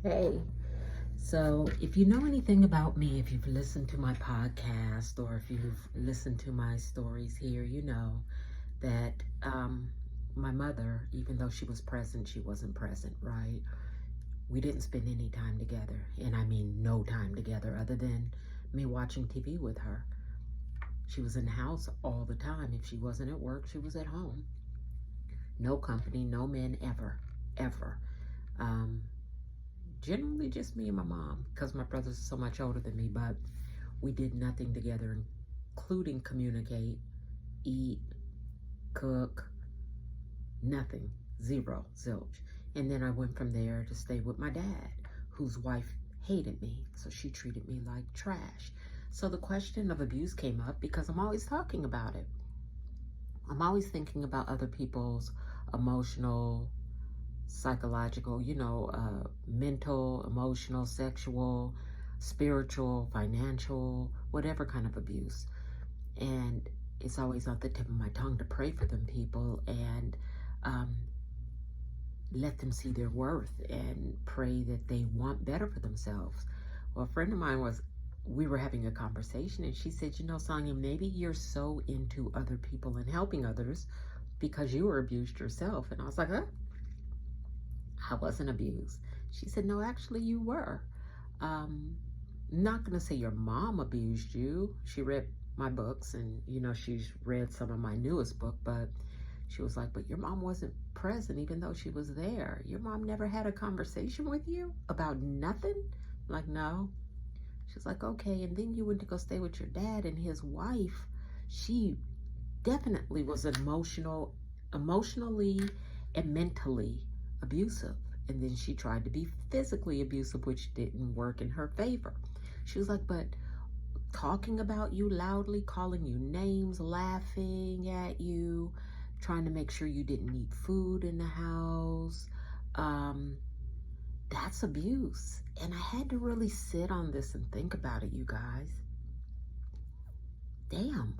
Hey, so if you know anything about me, if you've listened to my podcast or if you've listened to my stories here, you know that my mother, even though she was present, she wasn't present, right? We didn't spend any time together, and I mean no time together other than me watching TV with her. She was in the house all the time. If she wasn't at work, she was at home. No company, no men ever, ever. Um, Generally just me and my mom because my brother's so much older than me, but we did nothing together, including communicate, eat, cook, nothing, zero, zilch. And then I went from there to stay with my dad, whose wife hated me, so she treated me like trash. So the question of abuse came up because I'm always talking about it. I'm always thinking about other people's emotional, psychological, mental, emotional, sexual, spiritual, financial, whatever kind of abuse. And it's always on the tip of my tongue to pray for them people and um, let them see their worth and pray that they want better for themselves. Well, a friend of mine we were having a conversation and she said, Sonia, maybe you're so into other people and helping others because you were abused yourself. And I was like, huh? I wasn't abused. She said, no, actually you were. Not going to say your mom abused you. She read my books and, she's read some of my newest book, but she was like, but your mom wasn't present even though she was there. Your mom never had a conversation with you about nothing? I'm like, no. She's like, okay. And then you went to go stay with your dad and his wife. She definitely was emotionally and mentally abusive. And then she tried to be physically abusive, which didn't work in her favor. She was like, but talking about you loudly, calling you names, laughing at you, trying to make sure you didn't eat food in the house, that's abuse. And I had to really sit on this and think about it, you guys. Damn.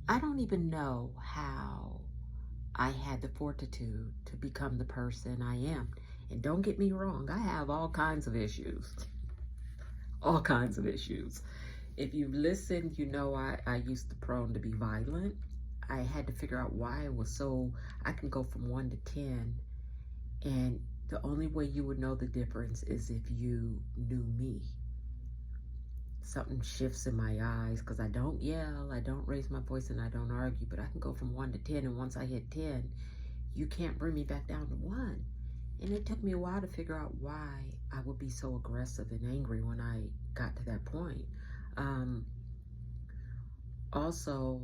I don't even know how I had the fortitude to become the person I am. And don't get me wrong, I have all kinds of issues. All kinds of issues. If you've listened, you know I used to prone to be violent. I had to figure out why I can go from 1 to 10. And the only way you would know the difference is if you knew me. Something shifts in my eyes because I don't yell, I don't raise my voice, and I don't argue, but I can go from 1 to 10, and once I hit 10, you can't bring me back down to 1. And it took me a while to figure out why I would be so aggressive and angry when I got to that point. Also,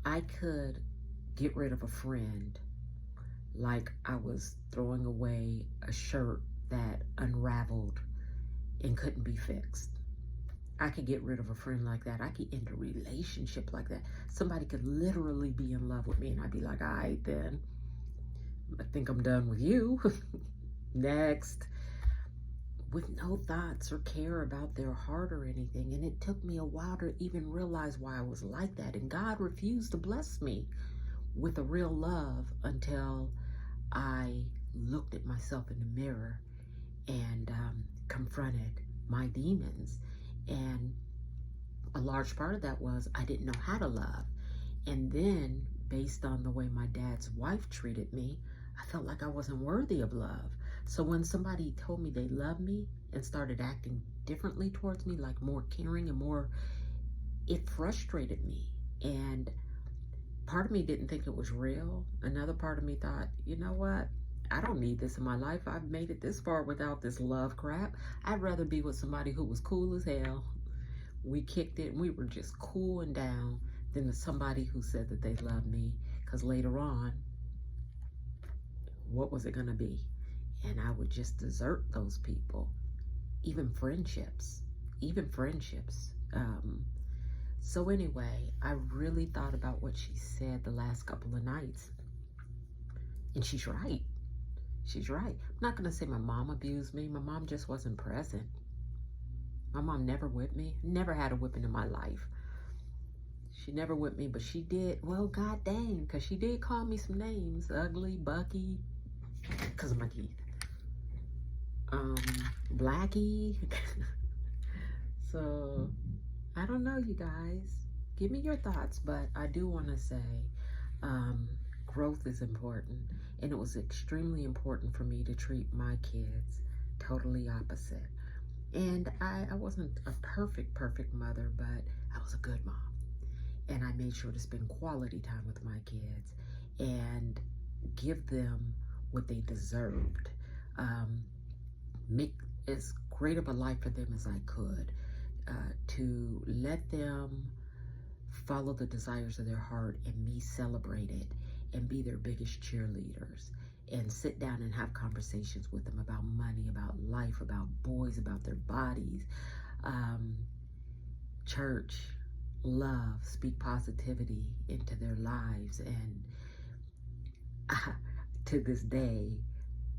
I could get rid of a friend like I was throwing away a shirt that unraveled and couldn't be fixed. I could get rid of a friend like that. I could end a relationship like that. Somebody could literally be in love with me and I'd be like, all right, then I think I'm done with you. Next. With no thoughts or care about their heart or anything. And it took me a while to even realize why I was like that. And God refused to bless me with a real love until I looked at myself in the mirror and confronted my demons. And a large part of that was I didn't know how to love. And then, based on the way my dad's wife treated me, I felt like I wasn't worthy of love. So when somebody told me they loved me and started acting differently towards me, like more caring and more, it frustrated me. And part of me didn't think it was real. Another part of me thought, you know what? I don't need this in my life. I've made it this far without this love crap. I'd rather be with somebody who was cool as hell. We kicked it and we were just cooling down than somebody who said that they loved me. Because later on, what was it going to be? And I would just desert those people. Even friendships. So anyway, I really thought about what she said the last couple of nights. And she's right. I'm not going to say my mom abused me. My mom just wasn't present. My mom never whipped me. Never had a whipping in my life. She never with me, but she did. Well, god dang, because she did call me some names. Ugly, Bucky, because of my teeth. Blackie. So, I don't know, you guys. Give me your thoughts, but I do want to say growth is important. And it was extremely important for me to treat my kids totally opposite. And I wasn't a perfect mother, but I was a good mom. And I made sure to spend quality time with my kids and give them what they deserved. Make as great of a life for them as I could, to let them follow the desires of their heart and me celebrate it and be their biggest cheerleaders and sit down and have conversations with them about money, about life, about boys, about their bodies, church, love, speak positivity into their lives. And to this day,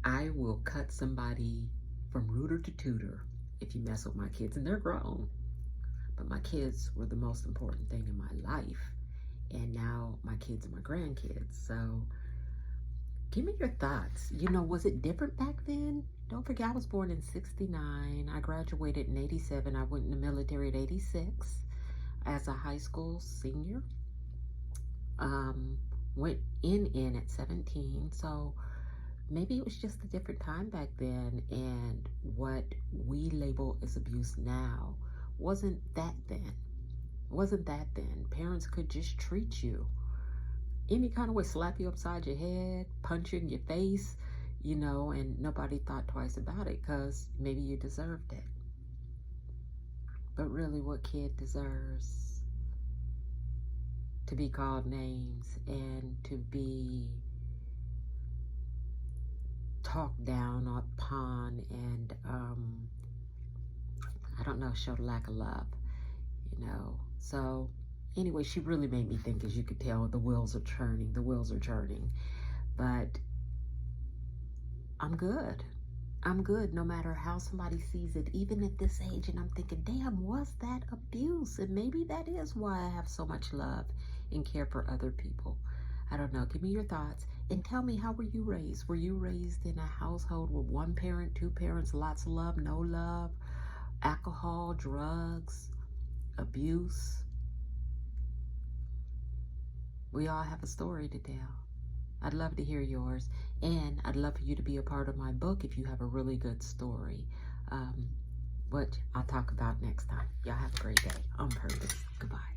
I will cut somebody from rooter to tutor if you mess with my kids, and they're grown. But my kids were the most important thing in my life. And now my kids are my grandkids. So give me your thoughts. You know, was it different back then? Don't forget, I was born in 69. I graduated in 87. I went in the military at 86 as a high school senior. Went in at 17. So maybe it was just a different time back then. And what we label as abuse now wasn't that then. Parents could just treat you any kind of way, slap you upside your head, punch you in your face, you know, and nobody thought twice about it because maybe you deserved it. But really, what kid deserves to be called names and to be talked down upon and, I don't know, showed a lack of love, you know? So anyway, she really made me think, as you could tell, the wheels are turning, but I'm good no matter how somebody sees it, even at this age. And I'm thinking, damn, was that abuse? And maybe that is why I have so much love and care for other people. I don't know. Give me your thoughts and tell me, how were you raised? Were you raised in a household with one parent, two parents, lots of love, no love, alcohol, drugs, abuse? We all have a story to tell. I'd love to hear yours, and I'd love for you to be a part of my book if you have a really good story, which I'll talk about next time. Y'all have a great day on purpose. Goodbye.